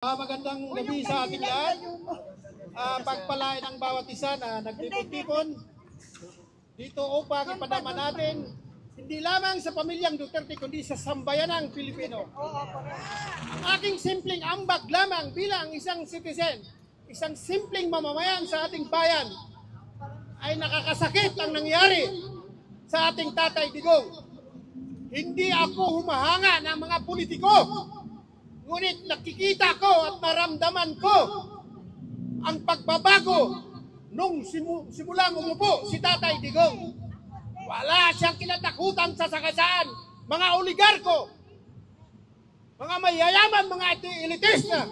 Magandang gabi sa ating lahat. Pagpalain ang bawat isa na nagtipon-tipon dito upang ipadama natin hindi lamang sa pamilyang Duterte kundi sa sambayanang Pilipino. Aking simpleng ambag lamang bilang isang citizen, isang simpleng mamamayan sa ating bayan ay nakakasakit ang nangyari sa ating Tatay Digong. Hindi ako humahanga ng mga politiko. Ngunit nakikita ko at naramdaman ko ang pagbabago nung simulang umupo si Tatay Digong. Wala siyang kinatakutan sa sakasaan, mga oligarko, mga mayayaman, mga elitista.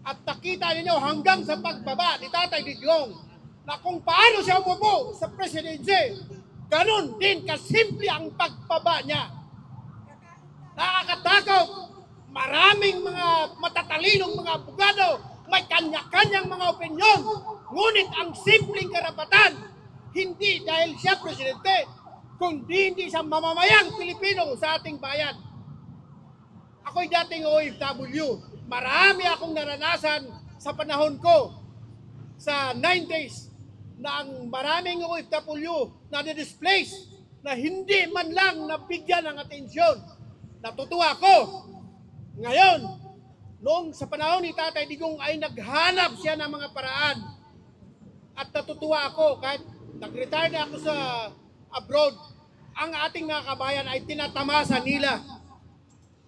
At nakita ninyo hanggang sa pagbaba ni Tatay Digong na kung paano siya umupo sa presidency, ganun din kasimple ang pagbaba niya. Nakakatakot. Maraming mga matatalinong mga abogado, may kanya-kanyang mga opinyon. Ngunit ang simpleng karapatan, hindi dahil siya presidente, kundi hindi siya mamamayang Pilipino sa ating bayan. Ako'y dating OFW. Marami akong naranasan sa panahon ko sa 90s na ang maraming OFW na displaced na hindi man lang nabigyan ng atensyon. Natutuwa ko. Ngayon, noong sa panahon ni Tatay Digong ay naghanap siya ng mga paraan. At natutuwa ako kahit nag-retire na ako sa abroad, ang ating mga kabayan ay tinatamasa nila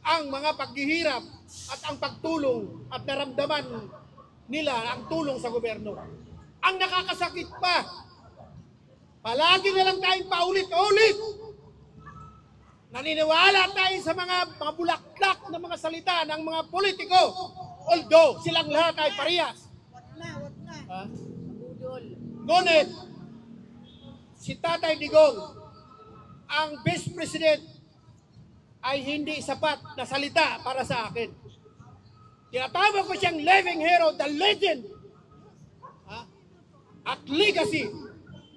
ang mga paghihirap at ang pagtulong at naramdaman nila ang tulong sa gobyerno. Ang nakakasakit pa, palagi na lang tayong paulit-ulit. Naniniwala tayo sa mga bulaklak na mga salita ng mga politiko. Although silang lahat ay parehas. Wag na. Ngunit, si Tatay Digong, ang Vice President, ay hindi sapat na salita para sa akin. Tinatawag ko siyang living hero, the legend. At legacy.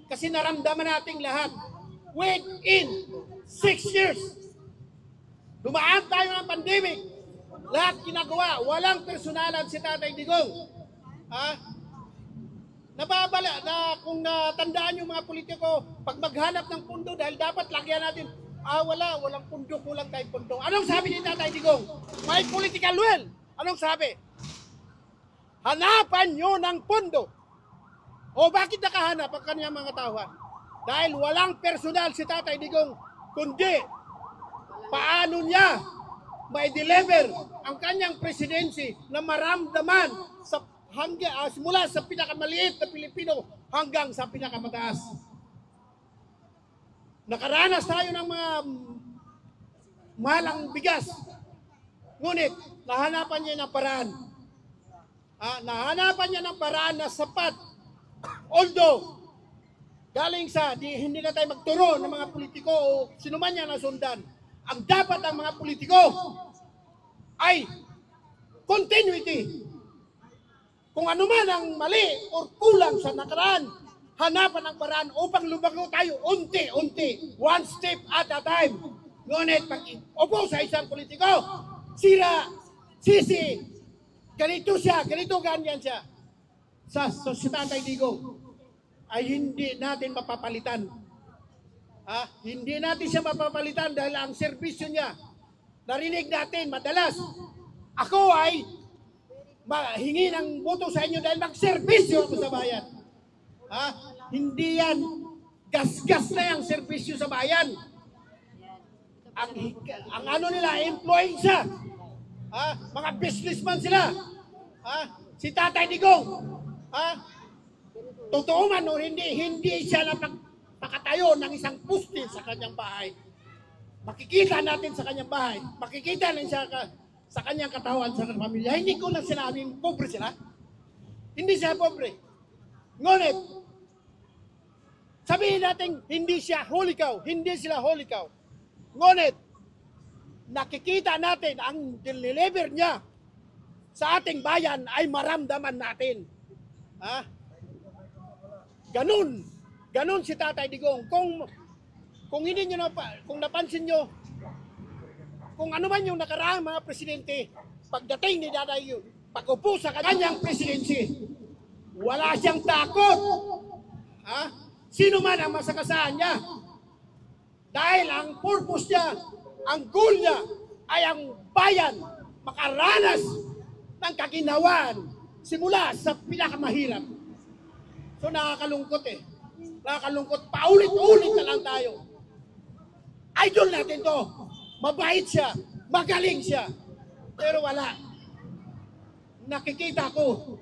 Kasi naramdaman nating lahat. Within 6 years, dumaan tayo ng pandemic. Lahat ginagawa, walang personalan si Tatay Digong. Nababala na kung natandaan yung mga politiko, pag maghanap ng pundo, dahil dapat lagyan natin, walang pundo, kulang tayong pundo. Anong sabi ni Tatay Digong? May political will. Anong sabi? Hanapan nyo ng pundo. O bakit nakahanap ang kanyang mga tauhan? Dahil walang personal si Tatay Digong, kundi paano niya mai-deliver ang kanyang presidency na maramdaman sa mula sa pinakamaliit na Pilipino hanggang sa pinakamataas. Nakaranas tayo ng mga malang bigas. Ngunit nahanapan niya ng paraan. Nahanapan niya ng paraan na sapat. Although galing sa hindi na tayo magturo ng mga politiko o sino man yan na sundan. Ang dapat ang mga politiko ay continuity. Kung ano man ang mali o kulang sa nakaraan, hanapan ang paraan upang lumago tayo unti-unti, one step at a time. Ngunit pag upo sa isang politiko, sira, sisi, ganito siya, ganito ganyan siya. Sa Tatay Digong ay hindi natin mapapalitan. Hindi natin siya mapapalitan dahil ang serbisyo niya, narinig natin madalas, ako ay hingi ng boto sa inyo dahil mag-serbisyo ako sa bayan. Hindi yan, gas-gas na yung serbisyo sa bayan. Ang ano nila, employee siya. Mga businessman sila. Si Tatay Digong, totoo man o hindi siya napakatayo ng isang poste sa kanyang bahay. Makikita natin sa kanyang bahay. Makikita natin sa kanyang katawan, sa pamilya. Hindi ko lang sinabing pobre sila. Hindi siya pobre. Ngunit, sabihin natin hindi siya holy cow. Hindi sila holy cow. Ngunit, nakikita natin ang deliver niya sa ating bayan ay maramdaman natin. Ganun si Tatay Digong. Kung hindi nyo kung napansin nyo, kung ano man yung nakaraang mga presidente, pagdating ni Daday pag-upo sa kanyang presidency, wala siyang takot. Ha? Sino man ang masakasaan niya. Dahil ang purpose niya, ang goal niya, ay ang bayan makaranas ng kaginhawaan simula sa pinakamahirap. So nakakalungkot eh. Nakakalungkot. Paulit-ulit na lang tayo. Idol natin to. Mabait siya. Magaling siya. Pero wala. Nakikita ko,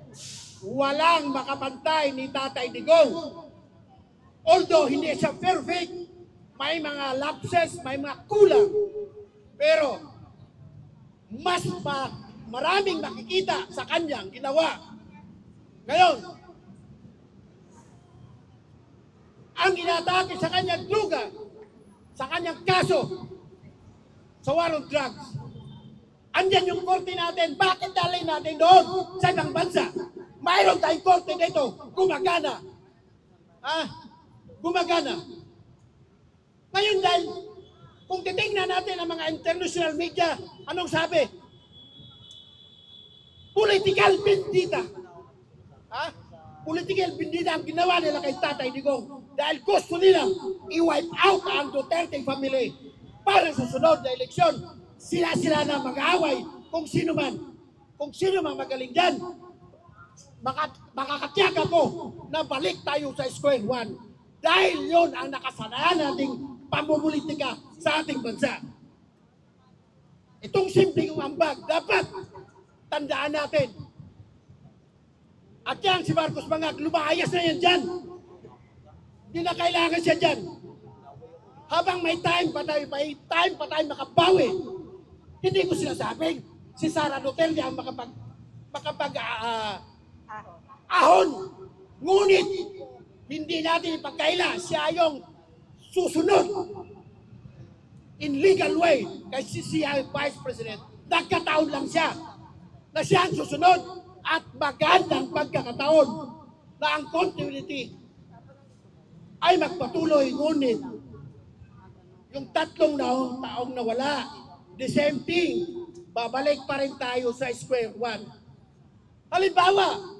walang makapantay ni Tatay Digong. Although hindi siya perfect, may mga lapses, may mga kulang. Pero mas maraming makikita sa kanyang ginawa. Ngayon, ang inatake sa kanyang druga, sa kanyang kaso, sa war on drugs, andyan yung korte natin. Bakit dalhin natin doon sa ibang bansa? Mayroon tayong korte dito. Gumagana. Gumagana. Ngayon dahil, kung titingnan natin ang mga international media, anong sabi? Political bendita. Political bendita ang ginawa nila kay Tatay Digong. Dahil gusto nila i-wipe out ang Duterte family para sa sunod na eleksyon. Sila na mag-aaway kung sino man magaling dyan. Makakatiyak ako na balik tayo sa square one. Dahil yon ang nakasanayan nating pamumulitika sa ating bansa. Itong simpleng ambag, dapat tandaan natin. At yan si Marcos Mangag, lumayas na yan dyan. Hindi na kailangan siya dyan. Habang may time pa tayo makabawi. Hindi ko sinasabing si Sara Duterte ang ahon. Ngunit, hindi natin ipagkaila siya yung susunod in legal way kay siya Vice President. Nagkataon lang siya na siya ang susunod at magandang pagkakataon na ang continuity ay magpatuloy. Ngunit, yung 3 taong nawala, the same thing, babalik pa rin tayo sa square one. Halimbawa,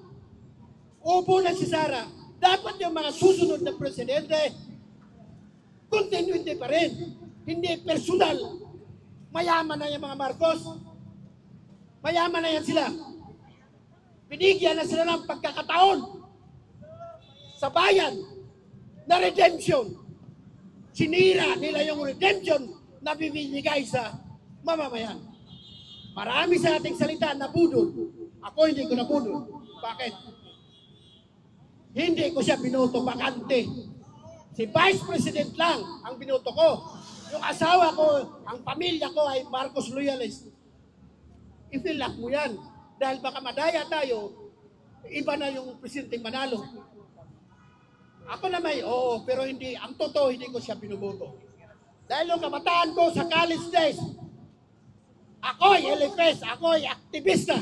upo na si Sara, dapat yung mga susunod na presidente, continuity pa rin. Hindi personal. Mayaman na yung mga Marcos. Mayaman na yan sila. Binigyan na sila ng pagkakataon sa bayan na redemption. Sinira nila yung redemption na bibigay sa mamamayan. Marami sa ating salita na budol. Ako hindi ko na budol. Bakit? Hindi ko siya binoto bakante. Si Vice President lang ang binoto ko. Yung asawa ko, ang pamilya ko ay Marcos loyalist. I-feel mo yan. Dahil baka madaya tayo, iba na yung presidente manalo. Ako na may, oo, pero hindi, ang totoo, hindi ko siya binuboto. Dahil yung kabataan ko sa college days, ako'y LFS, ako'y aktivista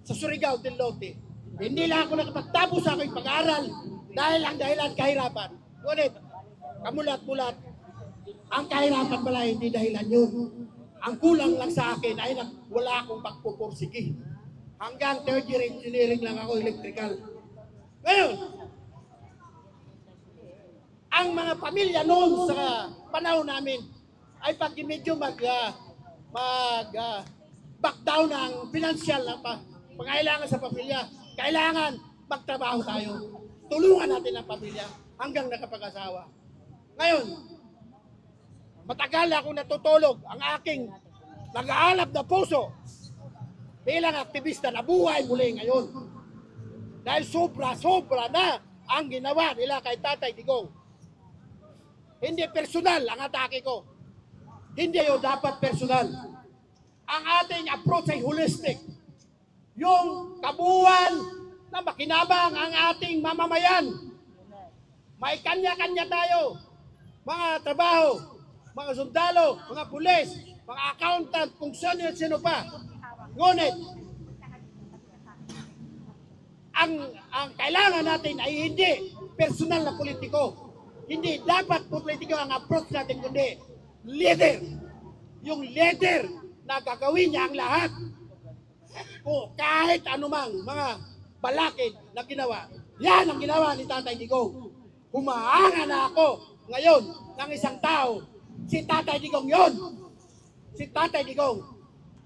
sa Surigao del Norte. Hindi lang ako nakapagtapos sa aking pag-aaral dahil ang dahilan kahirapan. Ngunit, kamulat-mulat, ang kahirapan pala hindi dahilan yun. Ang kulang lang sa akin ay wala akong pagpupursige. Hanggang 3rd year engineering lang ako, electrical. Ngayon, ang mga pamilya noon sa panahon namin ay pag medyo back down ang financial na pangailangan sa pamilya, kailangan magtrabaho tayo. Tulungan natin ang pamilya hanggang nakapag-asawa. Ngayon, matagal ako natutulog ang aking nag-aalab na puso bilang aktivista na buhay muli ngayon. Dahil sobra-sobra na ang ginawa nila kay Tatay Digong. Hindi personal ang atake ko. Hindi yun dapat personal. Ang ating approach ay holistic. Yung kabuuan na makinabang ang ating mamamayan. May kanya-kanya tayo. Mga trabaho, mga sundalo, mga pulis, mga accountant, kung sino pa. Ngunit, ang kailangan natin ay hindi personal na politiko. Hindi dapat politiko ang approach natin, kundi leader. Yung leader na gagawin niya ang lahat kung kahit anumang mga balakid na ginawa. Yan ang ginawa ni Tatay Digong. Humahanga na ako ngayon ng isang tao. Si Tatay Digong yon. Si Tatay Digong.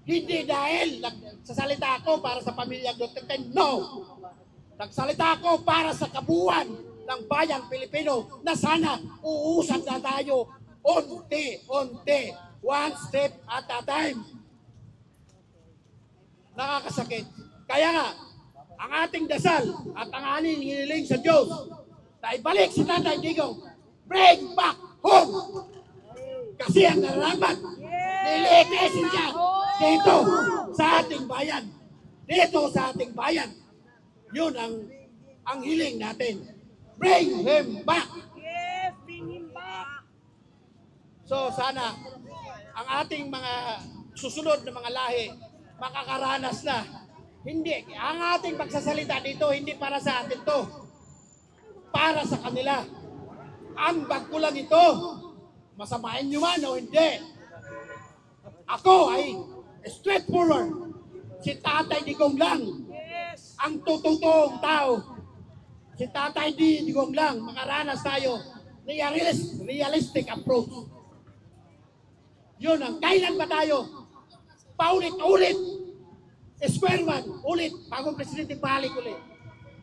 Hindi dahil nagsasalita ako para sa pamilya Duterte. No! Nagsalita ako para sa kabuuan ng bayang Pilipino na sana uusad na tayo unti-unti, one step at a time. Nakakasakit. Kaya nga, ang ating dasal at ang aning hiniling sa Diyos na ibalik si Tatay Digong, bring back home. Kasi ang nararamdaman, nilikesin siya dito sa ating bayan. Dito sa ating bayan. Yun ang hiling natin. Bring him back. Yes, bring him back. So sana ang ating mga susunod na mga lahi makakaranas na. Hindi, ang ating pagsasalita dito hindi para sa atin to. Para sa kanila. Ambag ko lang ito. Masamain nyo man o hindi. Ako ay straightforward. Si Tatay Digong lang Yes. ang tututuong tao. Si Tatay Digong lang makaranas tayo ng realistic approach. Yun ang kailan ba tayo paulit-ulit square one, ulit bagong presidente balik ulit.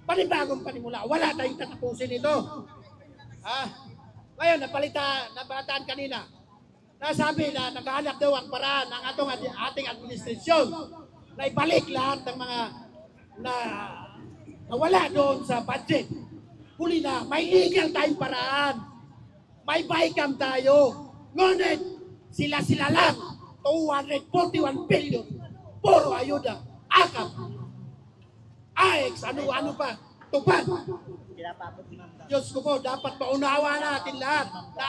Panibagong panimula. Wala tayong tatapusin ito. Ngayon, napalitaan kanina. Nasabi na naghahanap daw ang paraan ng ating administrasyon na ibalik lahat ng mga na wala doon sa budget. Huli na, may legal tayong paraan. May bycam tayo. Ngunit, sila lang, 241 billion. Puro ayuda. Akap. AX, ano pa. Tupad. Diyos ko po, dapat paunawa natin lahat na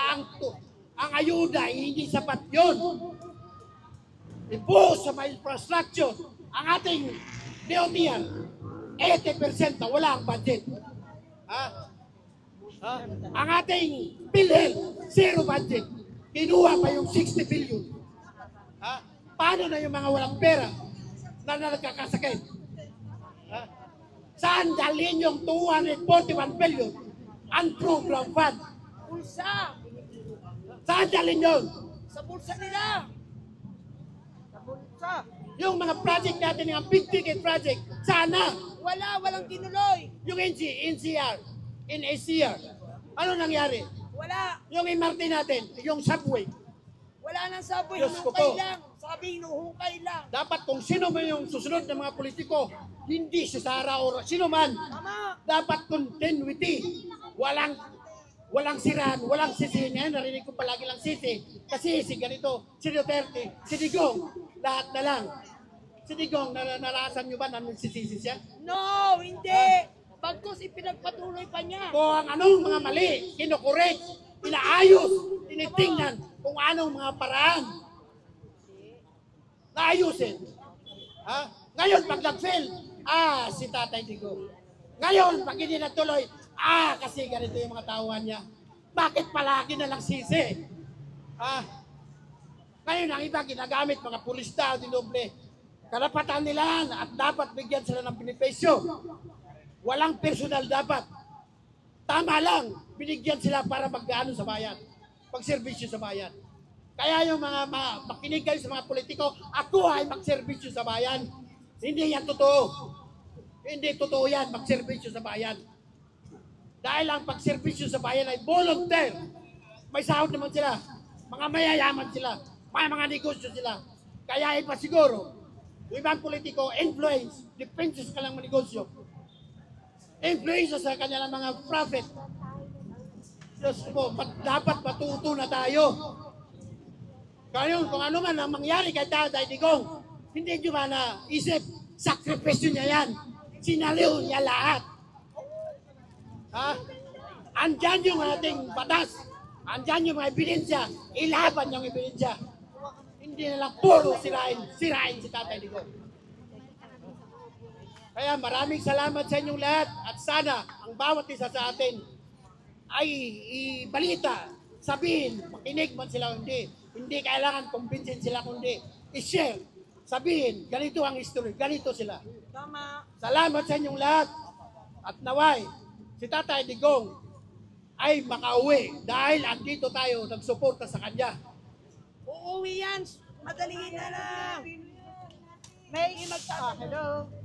ang ayuda, hindi sapat yun. Ibuhos sa may infrastructure, ang ating DOTR, 80% na wala ang budget. Ang ating PhilHealth, zero budget. Kinuha pa yung 60 billion. Paano na yung mga walang pera na nagkakasakit? Saan dalhin yung 241 billion unprogrammed fund? Bulsa. Saan dalhin yun? Sa bulsa nila. Sa bulsa. Yung mga project natin, yung big ticket project, sana. Walang tinuloy. Yung NCR, ano nangyari? Wala. Yung MRT natin, yung subway. Wala nang sabi, Diyos ko hinuhukay po. lang. Sabi, hinuhukay lang. Dapat kung sino man yung susunod na mga politiko, hindi si Sara o sino man, Tama. dapat continuity. Walang siraan, walang sisihin. Ngayon, narinig ko palagi lang sisi. Kasi si ganito, si Duterte, si Digong, lahat na lang. Si Digong, narasan nyo ba na nagsisisi siya? No, hindi. Bagkus ipinagpatuloy pa niya. Kung ang anong mga mali, kinukorek, inaayos, tinitingnan kung anong mga paraan. Naayusin. Ngayon, pag nag-fail, si Tatay Digong. Ngayon, pag hindi natuloy, kasi ganito yung mga tauhan niya. Bakit palagi na lang sisi? Ngayon, ang iba ginagamit, mga pulis daw, dinoble. Karapatan nila at dapat bigyan sila ng benepisyo. Walang personal dapat. Tama lang, binigyan sila para mag-ano sa bayan. Pagserbisyo sa bayan. Kaya yung mga makinig kayo sa mga politiko, ako ay magserbisyo sa bayan. Hindi yan totoo. Hindi totoo yan, magserbisyo sa bayan. Dahil ang pagserbisyo sa bayan ay volunteer. May sahod naman sila. Mga mayayaman sila. May mga negosyo sila. Kaya iba siguro, yung ibang politiko, influence, depende sa kanilang negosyo. Influence sa kanilang mga profit. Diyos ko, dapat matuto na tayo. Kaya kung ano man ang mangyari kay Tatay Digong, hindi nyo ba naisip, sakripisyo niya yan. Sinaliw niya lahat. Andyan yung ating batas. Andyan yung mga ebidensya. Ilaban yung ebidensya. Hindi na lang puro sirain si Tatay Digong. Kaya maraming salamat sa inyong lahat at sana ang bawat isa sa atin ay ibalita, sabihin, makinig man sila o hindi. Hindi kailangan kumbinsin sila kundi i-share sabihin, ganito ang history, ganito sila. Tama. Salamat sa inyong lahat. At naway, si Tatay Digong ay makauwi dahil andito tayo nagsuporta sa kanya. Uuwi yan. Madali na lang. May magtatanong. Hello.